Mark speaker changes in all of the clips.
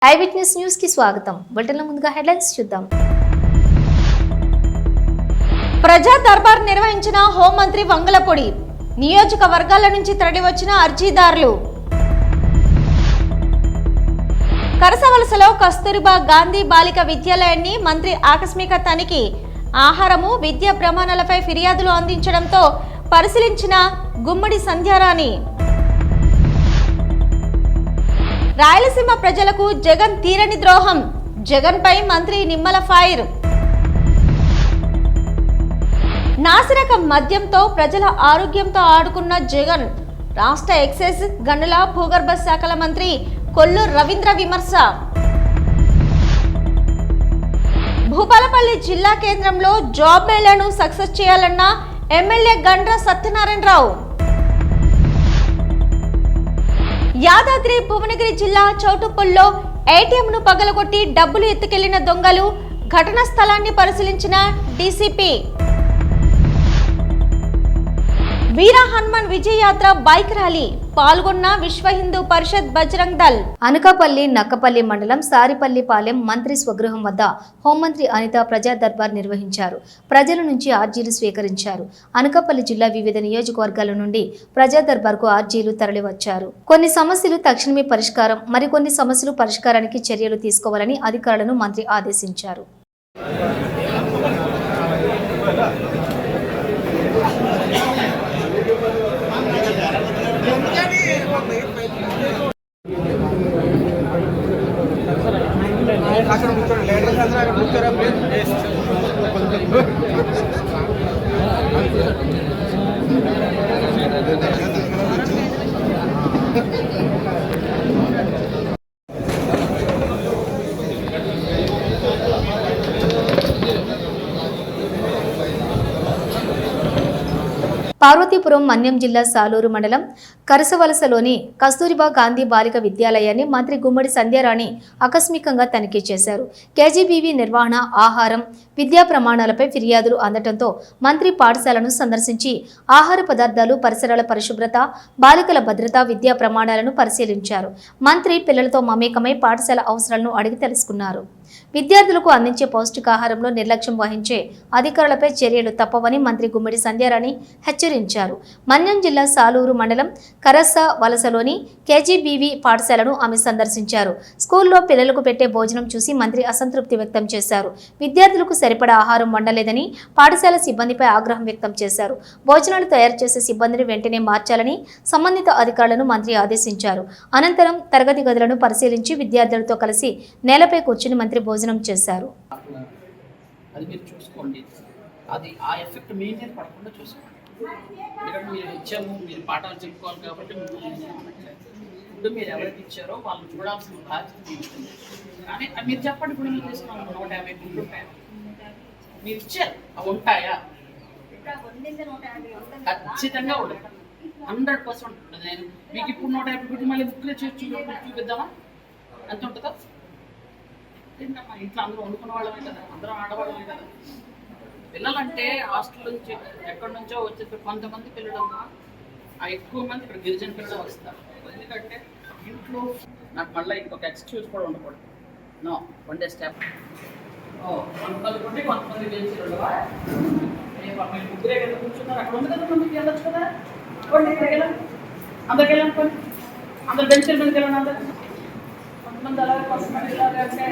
Speaker 1: I witness news కి స్వాగతం. బులెటిన్ల ముందుగా హెడ్లైన్స్ చూద్దాం.
Speaker 2: ప్రజా దర్బార్ నిర్వహించిన హోంమంత్రి వంగలపూడి. నియోజకవర్గాల నుంచి తరలివచ్చిన అర్జీదారులు. కరసవలసలో కస్తూరిబా గాంధీ బాలిక విద్యాలయాన్ని మంత్రి ఆకస్మిక తనిఖీ. ఆహారము, విద్యా ప్రమాణాలపై ఫిర్యాదులు అందించడంతో పరిశీలించిన గుమ్మడి సంధ్యారాణి. రాయలసీమ ప్రజలకు జగన్ తీరని ద్రోహం. జగన్ పై మంత్రి నిమ్మల ఫైర్. నాసిరకం మద్యంతో ప్రజల ఆరోగ్యంతో ఆడుకున్న జగన్. రాష్ట్ర ఎక్సైజ్, గనుల, భూగర్భ శాఖల మంత్రి కొల్లు రవీంద్ర విమర్శ. భూపాలపల్లి జిల్లా కేంద్రంలో జాబ్ మేళాను సక్సెస్ చేయాలన్న ఎమ్మెల్యే గండ్ర సత్యనారాయణరావు. యాదాద్రి భువనగిరి జిల్లా చౌటుప్పల్లో ఏటీఎంను పగలగొట్టి డబ్బులు ఎత్తుకెళ్లిన దొంగలు. ఘటనా స్థలాన్ని పరిశీలించిన డీసీపీ. వీర హనుమాన్ విజయ యాత్ర బైక్ ర్యాలీ. పాల్గొన్న విశ్వ హిందూ పరిషత్ బజరంగ్ దళ్.
Speaker 1: అనకాపల్లి నక్కపల్లి మండలం సారిపల్లిపాలెం మంత్రి స్వగృహం వద్ద హోంమంత్రి అనిత ప్రజా దర్బార్ నిర్వహించారు. ప్రజల నుంచి ఆర్జీలు స్వీకరించారు. అనకాపల్లి జిల్లా వివిధ నియోజకవర్గాల నుండి ప్రజా దర్బార్కు ఆర్జీలు తరలివచ్చారు. కొన్ని సమస్యలు తక్షణమే పరిష్కారం, మరికొన్ని సమస్యలు పరిష్కారానికి చర్యలు తీసుకోవాలని అధికారులను మంత్రి ఆదేశించారు. పార్వతీపురం మన్యం జిల్లా సాలూరు మండలం కరసవలసలోని కస్తూరిబా గాంధీ బాలిక విద్యాలయాన్ని మంత్రి గుమ్మడి సంధ్యారాణి ఆకస్మికంగా తనిఖీ చేశారు. కేజీబీవీ నిర్వహణ, ఆహారం, విద్యా ప్రమాణాలపై ఫిర్యాదులు అందడంతో మంత్రి పాఠశాలను సందర్శించి ఆహార పదార్థాలు, పరిసరాల పరిశుభ్రత, బాలికల భద్రత, విద్యా ప్రమాణాలను పరిశీలించారు. మంత్రి పిల్లలతో మమేకమై పాఠశాల అవసరాలను అడిగి తెలుసుకున్నారు. విద్యార్థులకు అందించే పౌష్టికాహారంలో నిర్లక్ష్యం వహించే అధికారులపై చర్యలు తప్పవని మంత్రి గుమ్మడి సంధ్యారాణి హెచ్చరించారు. మన్యం జిల్లా సాలూరు మండలం కరస వలసలోని కేజీబీవీ పాఠశాలను ఆమె సందర్శించారు. స్కూల్లో పిల్లలకు పెట్టే భోజనం చూసి మంత్రి అసంతృప్తి వ్యక్తం చేశారు. విద్యార్థులకు సరిపడా ఆహారం వండలేదని పాఠశాల సిబ్బందిపై ఆగ్రహం వ్యక్తం చేశారు. భోజనాలు తయారు చేసే సిబ్బందిని వెంటనే మార్చాలని సంబంధిత అధికారులను మంత్రి ఆదేశించారు. అనంతరం తరగతి గదులను పరిశీలించి విద్యార్థులతో కలిసి నేలపై కూర్చుని మంత్రి భోజనం చేశారు.
Speaker 3: అది మీరు చూసుకోండి, అది ఆ ఎఫెక్ట్ మీ మీద పడకుండా చూసుకోండి. ఎందుకంటే మీరు ఇచ్చాము, మీరు పాఠాలు చెప్పుకోవాలి కాబట్టి ఇప్పుడు మీరు ఎవరికి ఇచ్చారో వాళ్ళు చూడాల్సిన బాధ్యత తీసుకుంది. కానీ మీరు చెప్పండి, ఇప్పుడు మీరు తీసుకున్నాం 150 గుడ్లు ఉంటాయా? మీరు ఇచ్చారు, అవి ఉంటాయా? ఖచ్చితంగా ఉండదు, 100% ఉంటుంది. నేను మీకు ఇప్పుడు 150 గుడ్లు మళ్ళీ బుక్లో చూపిద్దామా? ఎంత ఉంటుందో? ఇంట్లో అందరూ వండుకున్న వాళ్ళమే కదా, అందరం ఆడవాళ్ళమే కదా. పిల్లలంటే హాస్టల్ నుంచి ఎక్కడి నుంచో వచ్చే కొంతమంది పిల్లలు, ఎక్కువ మంది ఇక్కడ గిరిజన పిల్లలు వస్తారు. ఎందుకంటే ఇంట్లో నాకు మళ్ళీ ఇంకొక ఎక్స్క్యూజ్ కూడా ఉండకూడదు. No, one day stop. కొంతమంది ఉంటే కొంతమంది గెలిచి ముగ్గురే కదా కూర్చున్నారు, అక్కడ ఉంది కదా, మందికి వెళ్ళొచ్చు కదా. అందరికి వెళ్ళాను, అందరు బెంచీల మీదకి వెళ్ళాను. అందరు కొంతమంది అలాగే కొంతమంది ఇలాగే అంటే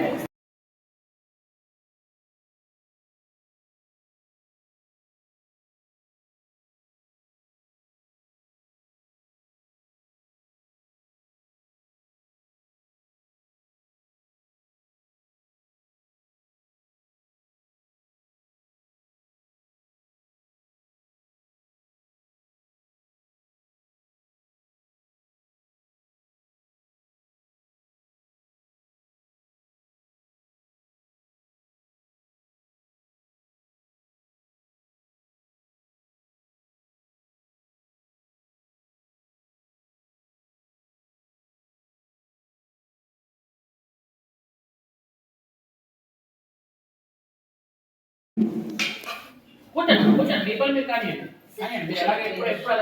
Speaker 3: కూర్చోండి పేపర్ మీరు కానీ ఎలాగే ఎప్పుడు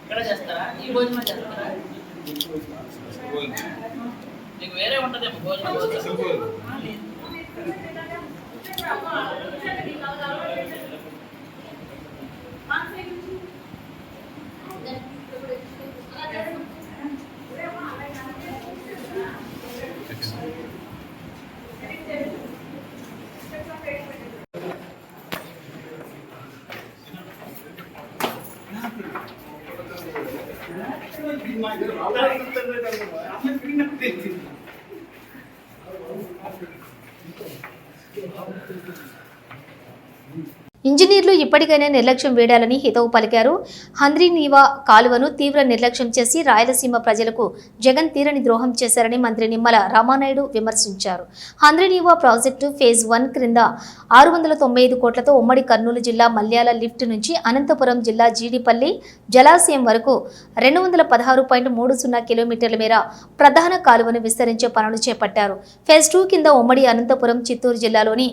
Speaker 3: ఇక్కడ చేస్తారా? ఈ భోజనం చేస్తారా? మీకు వేరే ఉంటుందేమో భోజనం.
Speaker 1: ఇంజనీర్లు ఇప్పటికైనా నిర్లక్ష్యం వేయాలని హితవు పలికారు. హంద్రీనీవా కాలువను తీవ్ర నిర్లక్ష్యం చేసి రాయలసీమ ప్రజలకు జగన్ తీరని ద్రోహం చేశారని మంత్రి నిమ్మల రామానాయుడు విమర్శించారు. హంద్రీనీవా ప్రాజెక్టు ఫేజ్ 1 క్రింద 695 కోట్లతో ఉమ్మడి కర్నూలు జిల్లా మల్యాల లిఫ్ట్ నుంచి అనంతపురం జిల్లా జీడిపల్లి జలాశయం వరకు 216.30 కిలోమీటర్ల మేర ప్రధాన కాలువను విస్తరించే పనులు చేపట్టారు. ఫేజ్ 2 కింద ఉమ్మడి అనంతపురం చిత్తూరు జిల్లాలోని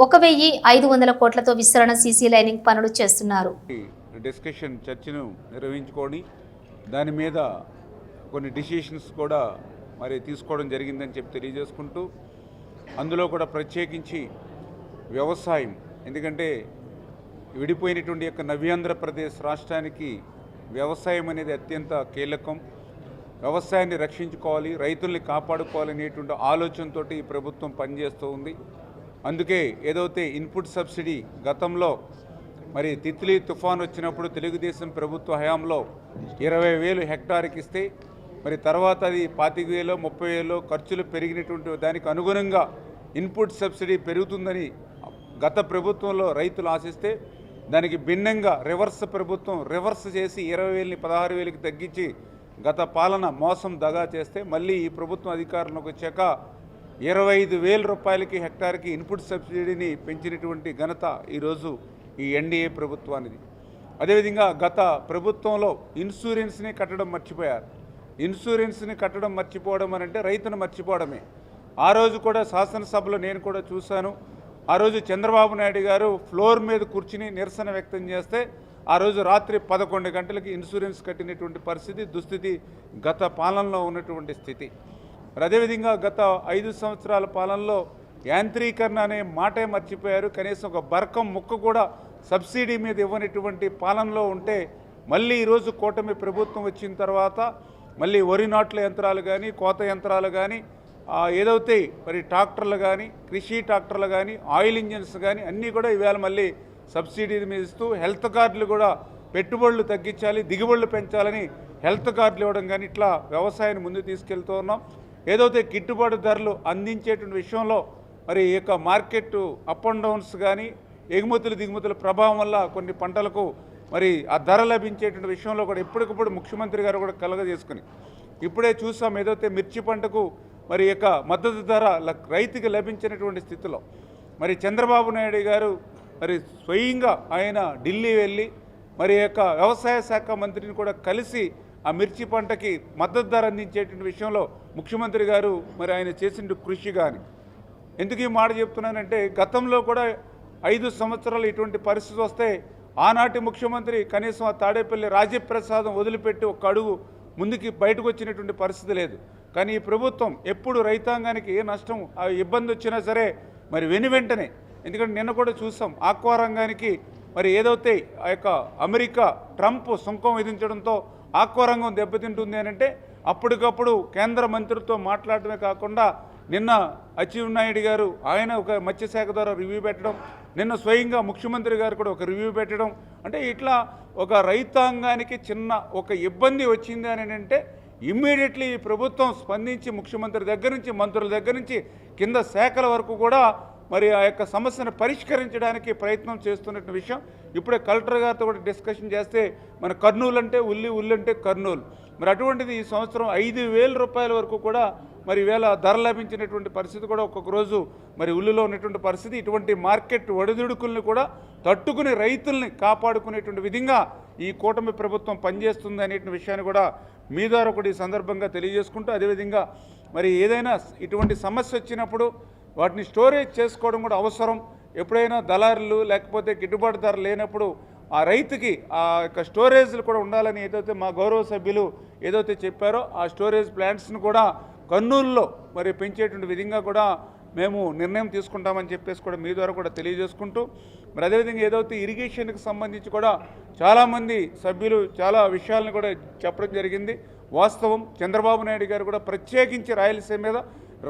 Speaker 1: 1500 కోట్లతో విస్తరణ సీసీ లైనింగ్ పనులు చేస్తున్నారు.
Speaker 4: డిస్కషన్ చర్చను నిర్వహించుకొని దాని మీద కొన్ని డిసిషన్స్ కూడా మరి తీసుకోవడం జరిగిందని చెప్పి తెలియజేసుకుంటూ, అందులో కూడా ప్రత్యేకించి వ్యవసాయం, ఎందుకంటే విడిపోయినటువంటి యొక్క నవ్యాంధ్రప్రదేశ్ రాష్ట్రానికి వ్యవసాయం అనేది అత్యంత కీలకం. వ్యవసాయాన్ని రక్షించుకోవాలి, రైతుల్ని కాపాడుకోవాలనేటువంటి ఆలోచనతో ఈ ప్రభుత్వం పనిచేస్తూ ఉంది. అందుకే ఏదైతే ఇన్పుట్ సబ్సిడీ గతంలో మరి తిత్లీ తుఫాన్ వచ్చినప్పుడు తెలుగుదేశం ప్రభుత్వ హయాంలో 20,000 హెక్టార్కి ఇస్తే మరి తర్వాత అది 25,000 30,000 ఖర్చులు పెరిగినటువంటి దానికి అనుగుణంగా ఇన్పుట్ సబ్సిడీ పెరుగుతుందని గత ప్రభుత్వంలో రైతులు ఆశిస్తే దానికి భిన్నంగా ప్రభుత్వం రివర్స్ చేసి 20,000ని 16,000కి తగ్గించి గత పాలన మోసం దగా చేస్తే మళ్ళీ ఈ ప్రభుత్వం అధికారంలోకి వచ్చాక 25,000 రూపాయలకి హెక్టార్కి ఇన్పుట్ సబ్సిడీని పెంచినటువంటి ఘనత ఈరోజు ఈ ఎన్డీఏ ప్రభుత్వానిది. అదేవిధంగా గత ప్రభుత్వంలో ఇన్సూరెన్స్ని కట్టడం మర్చిపోయారు. ఇన్సూరెన్స్ని కట్టడం మర్చిపోవడం అని అంటే రైతును మర్చిపోవడమే. ఆ రోజు కూడా శాసనసభలో నేను కూడా చూశాను. ఆ రోజు చంద్రబాబు నాయుడు గారు ఫ్లోర్ మీద కూర్చుని నిరసన వ్యక్తం చేస్తే ఆ రోజు రాత్రి 11 గంటలకి ఇన్సూరెన్స్ కట్టినటువంటి పరిస్థితి, దుస్థితి గత పాలనలో ఉన్నటువంటి స్థితి. అదేవిధంగా గత 5 సంవత్సరాల పాలనలో యాంత్రీకరణ అనే మాటే మర్చిపోయారు. కనీసం ఒక బరకం ముక్క కూడా సబ్సిడీ మీద ఇవ్వనటువంటి పాలనలో ఉంటే మళ్ళీ ఈరోజు కూటమి ప్రభుత్వం వచ్చిన తర్వాత మళ్ళీ వరి నాట్ల యంత్రాలు కానీ, కోత యంత్రాలు కానీ, ఏదైతే మరి ట్రాక్టర్లు కానీ, కృషి ట్రాక్టర్లు కానీ, ఆయిల్ ఇంజిన్స్ కానీ అన్నీ కూడా ఇవాళ మళ్ళీ సబ్సిడీ మీద ఇస్తూ హెల్త్ కార్డులు కూడా పెట్టుబడులు తగ్గించాలి, దిగుబడులు పెంచాలని హెల్త్ కార్డులు ఇవ్వడం కానీ ఇట్లా వ్యవసాయాన్ని ముందు తీసుకెళ్తూ ఉన్నాం. ఏదైతే గిట్టుబాటు ధరలు అందించేటువంటి విషయంలో మరి ఈ యొక్క మార్కెట్ అప్ అండ్ డౌన్స్ కానీ, ఎగుమతులు దిగుమతుల ప్రభావం వల్ల కొన్ని పంటలకు మరి ఆ ధర లభించేటువంటి విషయంలో కూడా ఎప్పటికప్పుడు ముఖ్యమంత్రి గారు కూడా కలగజేసుకుని ఇప్పుడే చూసాం. ఏదైతే మిర్చి పంటకు మరి యొక్క మద్దతు ధర రైతుకి లభించినటువంటి స్థితిలో మరి చంద్రబాబు నాయుడు గారు మరి స్వయంగా ఆయన ఢిల్లీ వెళ్ళి మరి యొక్క వ్యవసాయ శాఖ మంత్రిని కూడా కలిసి ఆ మిర్చి పంటకి మద్దతు ధర అందించేటువంటి విషయంలో ముఖ్యమంత్రి గారు మరి ఆయన చేసిన కృషి కానీ. ఎందుకు ఈ మాట చెప్తున్నానంటే గతంలో కూడా 5 సంవత్సరాలు ఇటువంటి పరిస్థితి వస్తే ఆనాటి ముఖ్యమంత్రి కనీసం ఆ తాడేపల్లి రాజప్రసాదం వదిలిపెట్టి ఒక అడుగు ముందుకి బయటకు వచ్చినటువంటి పరిస్థితి లేదు. కానీ ఈ ప్రభుత్వం ఎప్పుడు రైతాంగానికి ఏ నష్టం ఇబ్బంది వచ్చినా సరే మరి వెంటనే, ఎందుకంటే నిన్న కూడా చూసాం ఆక్వా రంగానికి మరి ఏదైతే ఆ యొక్క అమెరికా ట్రంప్ సుంకం విధించడంతో ఆక్వా రంగం దెబ్బతింటుంది అని అంటే అప్పటికప్పుడు కేంద్ర మంత్రితో మాట్లాడటమే కాకుండా నిన్న అచ్చెన్నాయుడు గారు ఆయన ఒక మత్స్యశాఖ ద్వారా రివ్యూ పెట్టడం, నిన్న స్వయంగా ముఖ్యమంత్రి గారు కూడా ఒక రివ్యూ పెట్టడం, అంటే ఇట్లా ఒక రైతాంగానికి చిన్న ఒక ఇబ్బంది వచ్చింది అని అంటే ఇమ్మీడియట్లీ ఈ ప్రభుత్వం స్పందించి ముఖ్యమంత్రి దగ్గర నుంచి మంత్రుల దగ్గర నుంచి కింద శాఖల వరకు కూడా మరి ఆ యొక్క సమస్యను పరిష్కరించడానికి ప్రయత్నం చేస్తున్న విషయం. ఇప్పుడే కలెక్టర్ గారితో కూడా డిస్కషన్ చేస్తే మన కర్నూలు అంటే ఉల్లి అంటే కర్నూలు. మరి అటువంటిది ఈ సంవత్సరం 5,000 రూపాయల వరకు కూడా మరి వేళ ధర లభించినటువంటి పరిస్థితి కూడా ఒక్కొక్క రోజు మరి ఉల్లిలో ఉన్నటువంటి పరిస్థితి. ఇటువంటి మార్కెట్ ఒడిదుడుకుల్ని కూడా తట్టుకుని రైతుల్ని కాపాడుకునేటువంటి విధంగా ఈ కూటమి ప్రభుత్వం పనిచేస్తుంది అనే విషయాన్ని కూడా మీ ద్వారా కూడా ఈ సందర్భంగా తెలియజేసుకుంటూ, అదేవిధంగా మరి ఏదైనా ఇటువంటి సమస్య వచ్చినప్పుడు వాటిని స్టోరేజ్ చేసుకోవడం కూడా అవసరం. ఎప్పుడైనా దళారులు లేకపోతే గిట్టుబాటు ధర లేనప్పుడు ఆ రైతుకి ఆ యొక్క స్టోరేజ్లు కూడా ఉండాలని ఏదైతే మా గౌరవ సభ్యులు ఏదైతే చెప్పారో ఆ స్టోరేజ్ ప్లాంట్స్ను కూడా కర్నూలులో మరి పెంచేటువంటి విధంగా కూడా మేము నిర్ణయం తీసుకుంటామని చెప్పేసి కూడా మీ ద్వారా కూడా తెలియజేసుకుంటూ, మరి అదేవిధంగా ఏదైతే ఇరిగేషన్కి సంబంధించి కూడా చాలామంది సభ్యులు చాలా విషయాలను కూడా చెప్పడం జరిగింది. వాస్తవం, చంద్రబాబు నాయుడు గారు కూడా ప్రత్యేకించి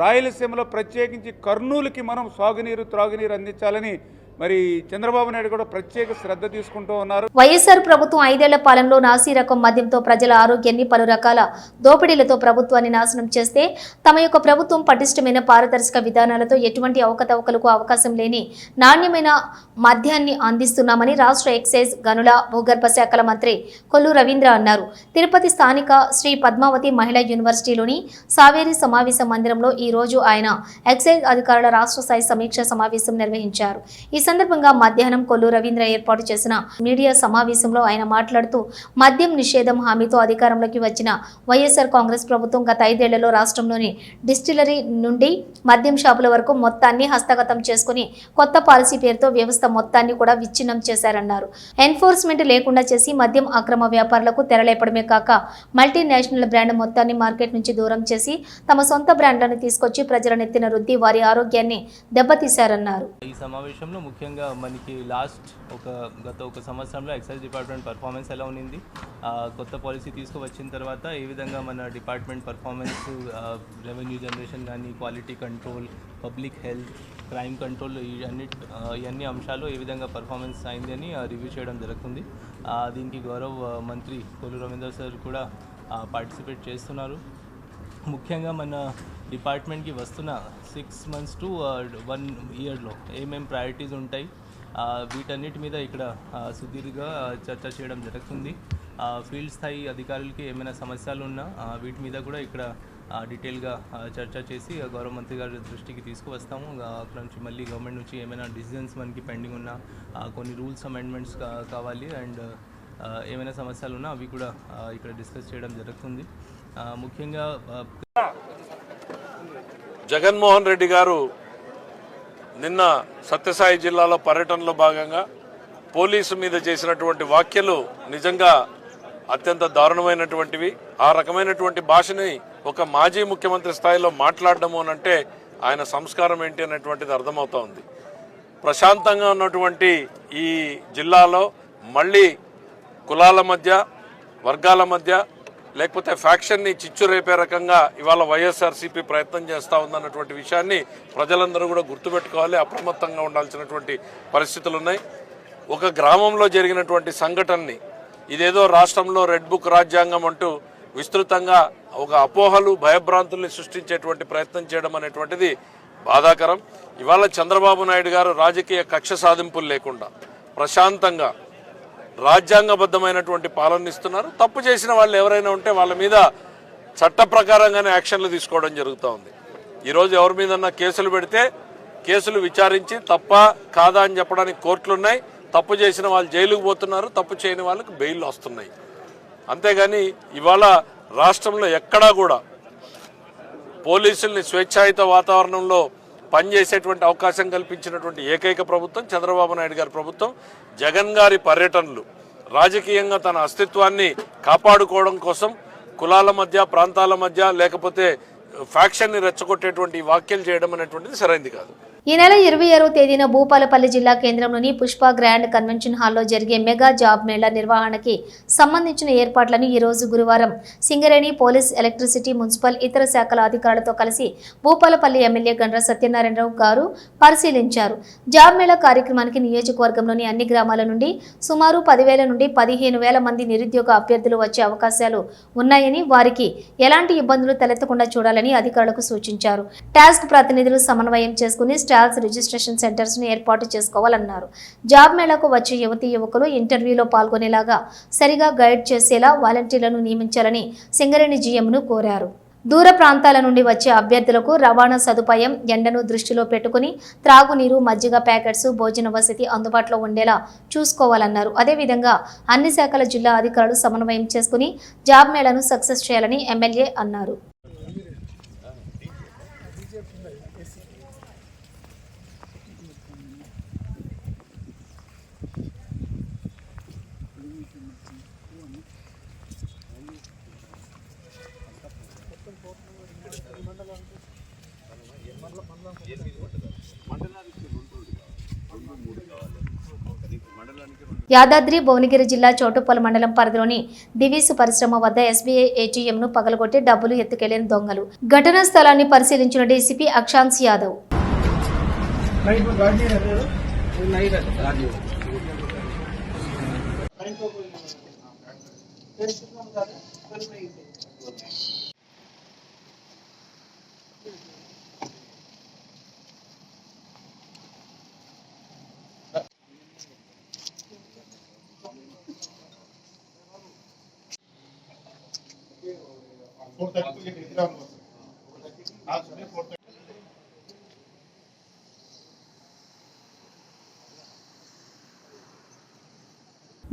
Speaker 4: రాయలసీమలో ప్రత్యేకించి కర్నూలుకి మనం సాగునీరు త్రాగునీరు అందించాలని మరి చంద్రబాబు నాయుడు కూడా ప్రత్యేక శ్రద్ధ తీసుకుంటూ ఉన్నారు.
Speaker 1: వైఎస్ఆర్ ప్రభుత్వం 5 ఏళ్ల పాలనలో నాసీ రకం మద్యంతో ప్రజల ఆరోగ్యాన్ని పలు రకాల దోపిడీలతో ప్రభుత్వాన్ని నాశనం చేస్తే తమ యొక్క ప్రభుత్వం పటిష్టమైన పారదర్శక విధానాలతో ఎటువంటి అవకతవకలకు అవకాశం లేని నాణ్యమైన మద్యాన్ని అందిస్తున్నామని రాష్ట్ర ఎక్సైజ్ గనుల భూగర్భ శాఖల మంత్రి కొల్లు రవీంద్ర అన్నారు. తిరుపతి స్థానిక శ్రీ పద్మావతి మహిళా యూనివర్సిటీలోని సావేరి సమావేశ మందిరంలో ఈ రోజు ఆయన ఎక్సైజ్ అధికారుల రాష్ట్ర స్థాయి సమీక్ష సమావేశం నిర్వహించారు. ఈ సందర్భంగా మధ్యాహ్నం కొల్లు రవీంద్ర ఏర్పాటు చేసిన మీడియా సమావేశంలో ఆయన మాట్లాడుతూ మద్యం నిషేధం హామీతో అధికారంలోకి వచ్చిన వైఎస్ఆర్ కాంగ్రెస్ ప్రభుత్వం గత 5 ఏళ్లలో రాష్ట్రంలోని డిస్టిలరీ నుండి మద్యం షాపుల వరకు మొత్తాన్ని హస్తగతం చేసుకుని కొత్త పాలసీ పేరుతో వ్యవస్థ మొత్తాన్ని కూడా విచ్ఛిన్నం చేశారన్నారు. ఎన్ఫోర్స్మెంట్ లేకుండా చేసి మద్యం అక్రమ వ్యాపారులకు తెరలేపడమే కాక మల్టీనేషనల్ బ్రాండ్ మొత్తాన్ని మార్కెట్ నుంచి దూరం చేసి తమ సొంత బ్రాండ్లను తీసుకొచ్చి ప్రజల నెత్తిన రుద్ది వారి ఆరోగ్యాన్ని దెబ్బతీశారన్నారు.
Speaker 5: ఈ సమావేశంలో ముఖ్యంగా మనకి గత ఒక సంవత్సరంలో ఎక్సైజ్ డిపార్ట్మెంట్ పర్ఫార్మెన్స్ ఎలా ఉన్నింది, కొత్త పాలసీ తీసుకువచ్చిన తర్వాత ఏ విధంగా మన డిపార్ట్మెంట్ పర్ఫార్మెన్స్, రెవెన్యూ జనరేషన్ కానీ, quality control, public health, crime control, ఇవన్నీ అంశాలు ఏ విధంగా పర్ఫార్మెన్స్ అయింది అని రివ్యూ చేయడం జరుగుతుంది. దీనికి గౌరవ మంత్రి కొల్లు రవీంద్ర సార్ కూడా పార్టిసిపేట్ చేస్తున్నారు. ముఖ్యంగా మన డిపార్ట్మెంట్కి వస్తున్న 6 months to 1 yearలో ఏమేమి ప్రయారిటీస్ ఉంటాయి వీటన్నిటి మీద ఇక్కడ సుదీర్ఘ చర్చ చేయడం జరుగుతుంది. ఫీల్డ్ స్థాయి అధికారులకి ఏమైనా సమస్యలు ఉన్నా వీటి మీద కూడా ఇక్కడ డీటెయిల్గా చర్చ చేసి గౌరవ మంత్రి గారి దృష్టికి తీసుకువస్తాము. అక్కడ నుంచి మళ్ళీ గవర్నమెంట్ నుంచి ఏమైనా డిసిజన్స్ మనకి పెండింగ్ ఉన్నా, కొన్ని రూల్స్ అమెండ్మెంట్స్ కావాలి అండ్ ఏమైనా సమస్యలు ఉన్నా అవి కూడా ఇక్కడ డిస్కస్ చేయడం జరుగుతుంది. ముఖ్యంగా
Speaker 6: జగన్మోహన్ రెడ్డి గారు నిన్న సత్యసాయి జిల్లాలో పర్యటనలో భాగంగా పోలీసు మీద చేసినటువంటి వ్యాఖ్యలు నిజంగా అత్యంత దారుణమైనటువంటివి. ఆ రకమైనటువంటి భాషని ఒక మాజీ ముఖ్యమంత్రి స్థాయిలో మాట్లాడడము అనంటే ఆయన సంస్కారం ఏంటి అనేటువంటిది అర్థమవుతా ఉంది. ప్రశాంతంగా ఉన్నటువంటి ఈ జిల్లాలో మళ్ళీ కులాల మధ్య, వర్గాల మధ్య, లేకపోతే ఫ్యాక్షన్ని చిచ్చు రేపే రకంగా ఇవాళ వైఎస్ఆర్సీపీ ప్రయత్నం చేస్తూ ఉందన్నటువంటి విషయాన్ని ప్రజలందరూ కూడా గుర్తుపెట్టుకోవాలి, అప్రమత్తంగా ఉండాల్సినటువంటి పరిస్థితులు ఉన్నాయి. ఒక గ్రామంలో జరిగినటువంటి సంఘటనని ఇదేదో రాష్ట్రంలో రెడ్ బుక్ రాజ్యాంగం అంటూ విస్తృతంగా ఒక అపోహలు, భయభ్రాంతుల్ని సృష్టించేటువంటి ప్రయత్నం చేయడం అనేటువంటిది బాధాకరం. ఇవాళ చంద్రబాబు నాయుడు గారు రాజకీయ కక్ష సాధింపులు లేకుండా ప్రశాంతంగా రాజ్యాంగబద్ధమైనటువంటి పాలన ఇస్తున్నారు. తప్పు చేసిన వాళ్ళు ఎవరైనా ఉంటే వాళ్ళ మీద చట్ట ప్రకారంగానే యాక్షన్లు తీసుకోవడం జరుగుతూ ఉంది. ఈరోజు ఎవరి మీదన్నా కేసులు పెడితే కేసులు విచారించి తప్ప కాదా అని చెప్పడానికి కోర్టులున్నాయి. తప్పు చేసిన వాళ్ళు జైలుకు పోతున్నారు, తప్పు చేయని వాళ్ళకి బెయిల్ వస్తున్నాయి. అంతేగాని ఇవాళ రాష్ట్రంలో ఎక్కడా కూడా పోలీసుల్ని స్వేచ్ఛాయుత వాతావరణంలో పనిచేసేటువంటి అవకాశం కల్పించినటువంటి ఏకైక ప్రభుత్వం చంద్రబాబు నాయుడు గారి ప్రభుత్వం. జగన్ గారి పర్యటనలు రాజకీయంగా తన అస్తిత్వాన్ని కాపాడుకోవడం కోసం కులాల మధ్య, ప్రాంతాల మధ్య, లేకపోతే ఫ్యాక్షన్ని రెచ్చగొట్టేటువంటి వ్యాఖ్యలు చేయడం అనేటువంటిది సరైనది కాదు.
Speaker 1: ఈ నెల 26వ తేదీన భూపాలపల్లి జిల్లా కేంద్రంలోని పుష్ప గ్రాండ్ కన్వెన్షన్ హాల్లో జరిగే మెగా జాబ్ మేళా నిర్వహణకి సంబంధించిన ఏర్పాట్లను ఈ రోజు గురువారం సింగరేణి, పోలీస్, ఎలక్ట్రిసిటీ, మున్సిపల్, ఇతర శాఖల అధికారులతో కలిసి భూపాలపల్లి ఎమ్మెల్యే గండ్ర సత్యనారాయణరావు గారు పరిశీలించారు. జాబ్ మేళా కార్యక్రమానికి నియోజకవర్గంలోని అన్ని గ్రామాల నుండి సుమారు 10,000 నుండి 15,000 మంది నిరుద్యోగ అభ్యర్థులు వచ్చే అవకాశాలు ఉన్నాయని, వారికి ఎలాంటి ఇబ్బందులు తలెత్తకుండా చూడాలని అధికారులకు సూచించారు. టాస్క్ ప్రతినిధులు సమన్వయం చేసుకుని రిజిస్ట్రేషన్ సెంటర్స్ ను ఏర్పాటు చేసుకోవాలన్నారు. జాబ్ మేళాకు వచ్చే యువతీ యువకులు ఇంటర్వ్యూలో పాల్గొనేలాగా సరిగా గైడ్ చేసేలా వాలంటీర్లను నియమించాలని సింగరేణి జీఎంను కోరారు. దూర ప్రాంతాల నుండి వచ్చే అభ్యర్థులకు రవాణా సదుపాయం, ఎండను దృష్టిలో పెట్టుకుని త్రాగునీరు, మజ్జిగ ప్యాకెట్స్, భోజన వసతి అందుబాటులో ఉండేలా చూసుకోవాలన్నారు. అదేవిధంగా అన్ని శాఖల జిల్లా అధికారులు సమన్వయం చేసుకుని జాబ్ మేళాను సక్సెస్ చేయాలని ఎమ్మెల్యే అన్నారు. యాదాద్రి భువనగిరి జిల్లా చోటుప్పల్ మండలం పరిధిలోని దివీసు పరిశ్రమ వద్ద ఎస్బీఐ ఏటీఎంను పగలగొట్టి డబ్బులు ఎత్తుకెళ్లిన దొంగలు. ఘటనా స్థలాన్ని పరిశీలించిన డీసీపీ అక్షాంశ్ యాదవ్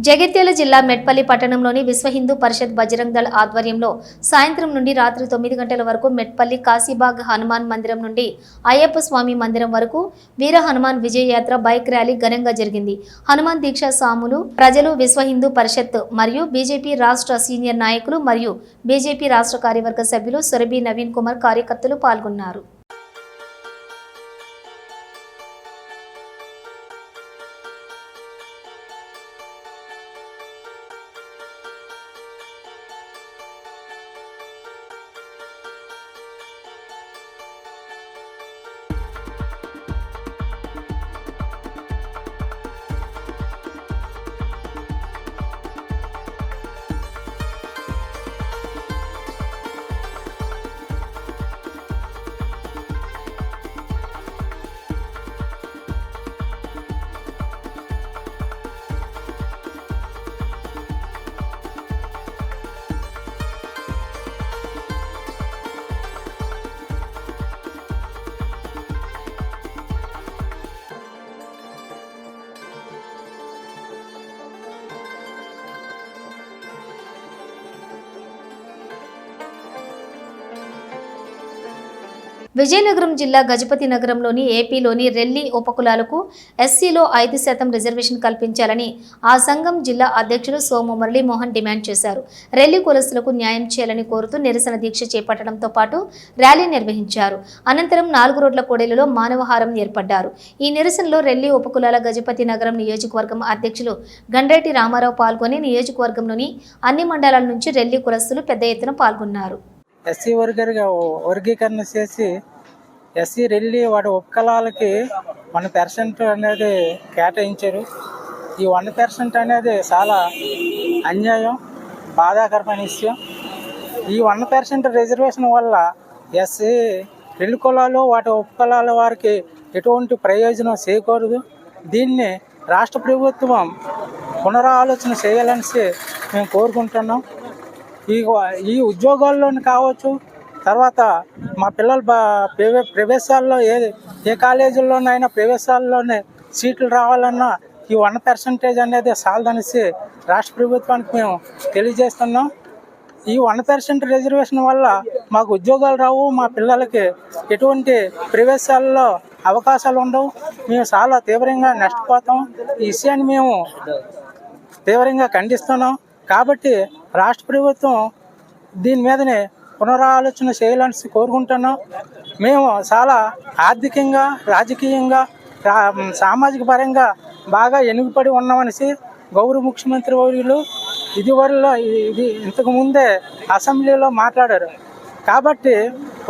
Speaker 1: జగిత్యాల జిల్లా మెట్పల్లి పట్టణంలోని విశ్వ హిందూ పరిషత్ బజరంగ్ దళ్ ఆధ్వర్యంలో సాయంత్రం నుండి రాత్రి 9 గంటల వరకు మెట్పల్లి కాశీబాగ్ హనుమాన్ మందిరం నుండి అయ్యప్ప స్వామి మందిరం వరకు వీర హనుమాన్ విజయయాత్ర బైక్ ర్యాలీ ఘనంగా జరిగింది. హనుమాన్ దీక్ష సాములు ప్రజలు, విశ్వ హిందూ పరిషత్ మరియు బీజేపీ రాష్ట్ర సీనియర్ నాయకులు మరియు బీజేపీ రాష్ట్ర కార్యవర్గ సభ్యులు సురభి నవీన్ కుమార్ కార్యకర్తలు పాల్గొన్నారు. విజయనగరం జిల్లా గజపతి నగరంలోని ఏపీలోని రెల్లి ఉపకులాలకు ఎస్సీలో 5% రిజర్వేషన్ కల్పించాలని ఆ సంఘం జిల్లా అధ్యక్షులు సోము మురళీమోహన్ డిమాండ్ చేశారు. రెల్లి కులస్తులకు న్యాయం చేయాలని కోరుతూ నిరసన దీక్ష చేపట్టడంతో పాటు ర్యాలీ నిర్వహించారు. అనంతరం 4 రోడ్ల కూడలిలో మానవహారం ఏర్పడ్డారు. ఈ నిరసనలో రెల్లి ఉపకులాల గజపతి నగరం నియోజకవర్గం అధ్యక్షులు గండ్రేటి రామారావు పాల్గొని నియోజకవర్గంలోని అన్ని మండలాల నుంచి రెల్లి కులస్తులు పెద్ద ఎత్తున పాల్గొన్నారు.
Speaker 7: ఎస్సీ వర్గీకరణ చేసి ఎస్సీ రెల్లి వాటి ఉపకులాలకి 1% అనేది కేటాయించారు. ఈ 1% అనేది చాలా అన్యాయం, బాధాకరమైన విషయం. ఈ 1% రిజర్వేషన్ వల్ల ఎస్సీ రెల్లి కులాలు వాటి ఉపకులాల వారికి ఎటువంటి ప్రయోజనం చేయకూడదు. దీన్ని రాష్ట్ర ప్రభుత్వం పునరాలోచన చేయాలని మేము కోరుకుంటున్నాం. ఈ ఉద్యోగాల్లోని కావచ్చు, తర్వాత మా పిల్లల ప్రవేశాల్లో ఏ కాలేజీల్లోనైనా ప్రవేశాల్లోనే సీట్లు రావాలన్నా ఈ 1% అనేది సాలదనేసి రాష్ట్ర ప్రభుత్వానికి మేము తెలియజేస్తున్నాం. ఈ 1% రిజర్వేషన్ వల్ల మాకు ఉద్యోగాలు రావు, మా పిల్లలకి ఎటువంటి ప్రవేశాల్లో అవకాశాలు ఉండవు. మేము చాలా తీవ్రంగా నష్టపోతాం. ఈ విషయాన్ని మేము తీవ్రంగా ఖండిస్తున్నాం. కాబట్టి రాష్ట్ర ప్రభుత్వం దీని మీదనే పునరాలోచన చేయాలని కోరుకుంటున్నాం. మేము చాలా ఆర్థికంగా, రాజకీయంగా, సామాజిక పరంగా బాగా వెనుకబడి ఉన్నామనేసి గౌరవ ముఖ్యమంత్రి వర్యులు ఇంతకు ముందే అసెంబ్లీలో మాట్లాడారు. కాబట్టి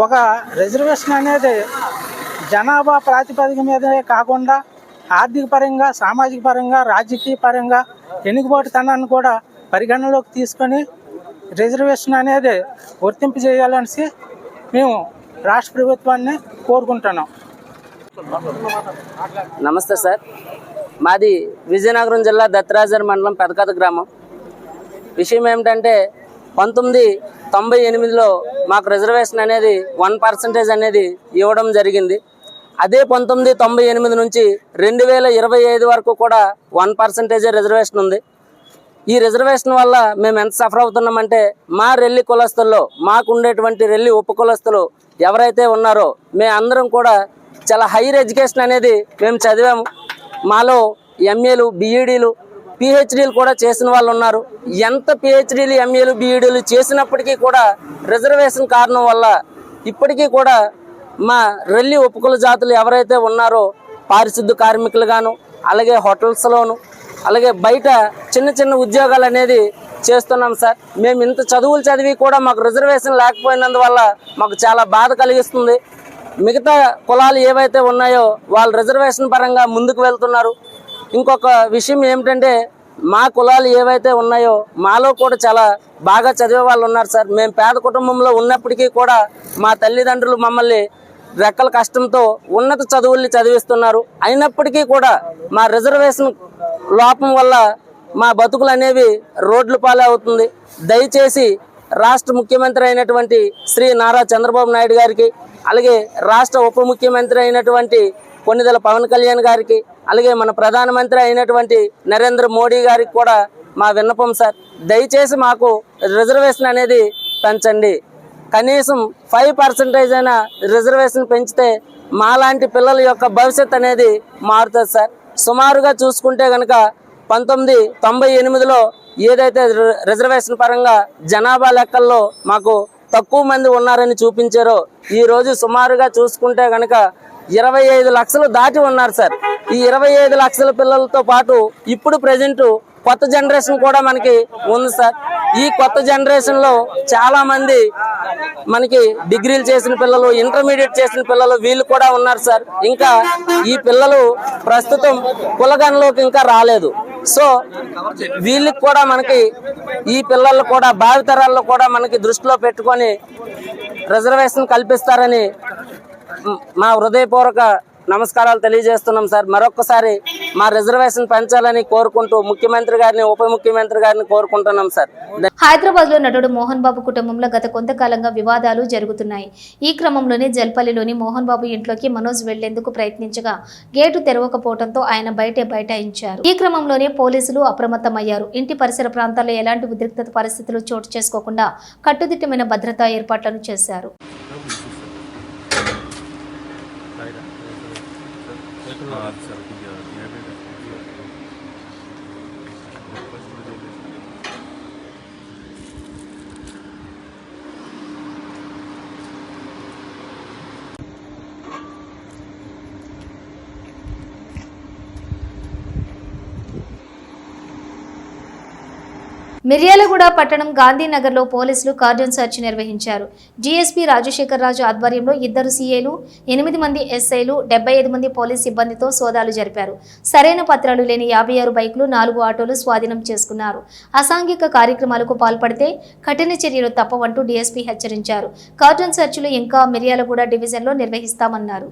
Speaker 7: ఒక రిజర్వేషన్ అనేది జనాభా ప్రాతిపదిక మీదే కాకుండా ఆర్థిక పరంగా, సామాజిక పరంగా, రాజకీయ పరంగా వెనుకబాటుతనాన్ని కూడా పరిగణనలోకి తీసుకొని రిజర్వేషన్ అనేది వర్తింపు చేయాలనేసి మేము రాష్ట్ర ప్రభుత్వాన్ని కోరుకుంటున్నాం.
Speaker 8: నమస్తే సార్, మాది విజయనగరం జిల్లా దత్తరాజర్ మండలం పెదకథ గ్రామం. విషయం ఏమిటంటే 1998లో మాకు రిజర్వేషన్ అనేది 1% అనేది ఇవ్వడం జరిగింది. అదే 1998 నుంచి 2025 వరకు కూడా 1% రిజర్వేషన్ ఉంది. ఈ రిజర్వేషన్ వల్ల మేము ఎంత సఫర్ అవుతున్నామంటే, మా రెల్లి కులస్తుల్లో, మాకు ఉండేటువంటి రెల్లి ఉప కులస్తులు ఎవరైతే ఉన్నారో మేమందరం కూడా చాలా హైయర్ ఎడ్యుకేషన్ అనేది మేము చదివాము. మాలో ఎంఏలు, బీఈడీలు, పిహెచ్డీలు కూడా చేసిన వాళ్ళు ఉన్నారు. ఎంత పిహెచ్డీలు, ఎంఏలు, బీఈడీలు చేసినప్పటికీ కూడా రిజర్వేషన్ కారణం వల్ల ఇప్పటికీ కూడా మా రెల్లి ఉపకుల జాతులు ఎవరైతే ఉన్నారో పారిశుద్ధ కార్మికులు గాను, అలాగే హోటల్స్లోను, అలాగే బయట చిన్న చిన్న ఉద్యోగాలు అనేది చేస్తున్నాం సార్. మేము ఇంత చదువులు చదివి కూడా మాకు రిజర్వేషన్ లేకపోయినందువల్ల మాకు చాలా బాధ కలిగిస్తుంది. మిగతా కులాలు ఏవైతే ఉన్నాయో వాళ్ళు రిజర్వేషన్ పరంగా ముందుకు వెళ్తున్నారు. ఇంకొక విషయం ఏమిటంటే మా కులాలు ఏవైతే ఉన్నాయో మాలో కూడా చాలా బాగా చదివే వాళ్ళు ఉన్నారు సార్. మేము పేద కుటుంబంలో ఉన్నప్పటికీ కూడా మా తల్లిదండ్రులు మమ్మల్ని రెక్కల కష్టంతో ఉన్నత చదువుల్ని చదివిస్తున్నారు. అయినప్పటికీ కూడా మా రిజర్వేషన్ లోపం వల్ల మా బతుకులు అనేవి రోడ్ల పాలే అవుతుంది. దయచేసి రాష్ట్ర ముఖ్యమంత్రి అయినటువంటి శ్రీ నారా చంద్రబాబు నాయుడు గారికి, అలాగే రాష్ట్ర ఉప ముఖ్యమంత్రి అయినటువంటి కొన్నిదెల పవన్ కళ్యాణ్ గారికి, అలాగే మన ప్రధానమంత్రి అయినటువంటి నరేంద్ర మోడీ గారికి కూడా మా విన్నపం సార్. దయచేసి మాకు రిజర్వేషన్ అనేది పెంచండి. కనీసం 5% అయినా రిజర్వేషన్ పెంచితే మాలాంటి పిల్లల యొక్క భవిష్యత్ అనేది మారుతుంది సార్. సుమారుగా చూసుకుంటే కనుక 1998లో ఏదైతే రిజర్వేషన్ పరంగా జనాభా లెక్కల్లో మాకు తక్కువ మంది ఉన్నారని చూపించారో ఈరోజు సుమారుగా చూసుకుంటే కనుక 25 లక్షలు దాటి ఉన్నారు సార్. ఈ 25 లక్షల పిల్లలతో పాటు ఇప్పుడు ప్రజెంట్ కొత్త జనరేషన్ కూడా మనకి ఉంది సార్. ఈ కొత్త జనరేషన్లో చాలా మంది మనకి డిగ్రీలు చేసిన పిల్లలు, ఇంటర్మీడియట్ చేసిన పిల్లలు వీళ్ళు కూడా ఉన్నారు సార్. ఇంకా ఈ పిల్లలు ప్రస్తుతం కులగణలోకి ఇంకా రాలేదు. సో వీళ్ళకి కూడా మనకి ఈ పిల్లలు కూడా భావితరాల్లో కూడా మనకి దృష్టిలో పెట్టుకొని రిజర్వేషన్ కల్పిస్తారని మా హృదయపూర్వక నమస్కారాలు తెలియజేస్తున్నాం సార్. మరొక్కసారి మా రిజర్వేషన్ పెంచాలని కోరుకుంటూ ముఖ్యమంత్రి గారిని, ఉప ముఖ్యమంత్రి గారిని కోరుకుంటున్నాం సార్.
Speaker 1: హైదరాబాద్ లో నటుడు మోహన్ బాబు కుటుంబంలో గత కొంతకాలంగా వివాదాలు జరుగుతున్నాయి. ఈ క్రమంలోనే జల్పల్లిలోని మోహన్ బాబు ఇంట్లోకి మనోజ్ వెళ్లేందుకు ప్రయత్నించగా గేటు తెరవకపోవడంతో ఆయన బైఠాయించారు. ఈ క్రమంలోనే పోలీసులు అప్రమత్తమయ్యారు. ఇంటి పరిసర ప్రాంతాల్లో ఎలాంటి ఉద్రిక్తత పరిస్థితులు చోటు చేసుకోకుండా కట్టుదిట్టమైన భద్రతా ఏర్పాట్లను చేశారు. మిర్యాలగూడ పట్టణం గాంధీనగర్లో పోలీసులు కార్డన్ సెర్చ్ నిర్వహించారు. జీఎస్పీ రాజశేఖర్ రాజు ఆధ్వర్యంలో 2 సీఐలు, 8 మంది ఎస్ఐలు, 75 మంది పోలీస్ సిబ్బందితో సోదాలు జరిపారు. సరైన పత్రాలు లేని 56 బైకులు, 4 ఆటోలు స్వాధీనం చేసుకున్నారు. అసాంఘిక కార్యక్రమాలకు పాల్పడితే కఠిన చర్యలు తప్పవంటూ డీఎస్పీ హెచ్చరించారు. కార్డన్ సెర్చ్లు ఇంకా మిర్యాలగూడ డివిజన్లో నిర్వహిస్తామన్నారు.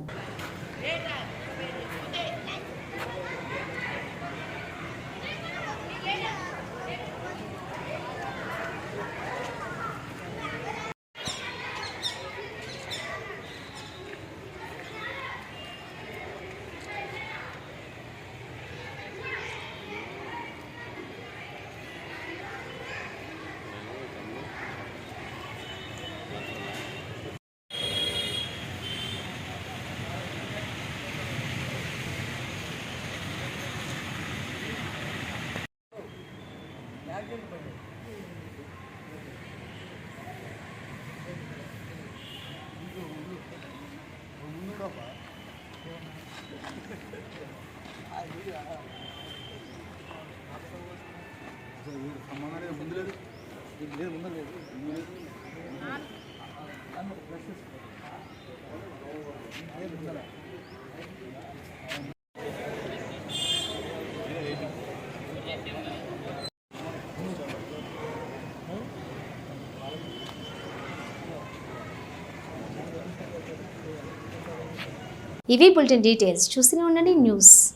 Speaker 1: ఇవి బులెటిన్ డీటెయిల్స్. చూస్తూనే ఉండండి న్యూస్.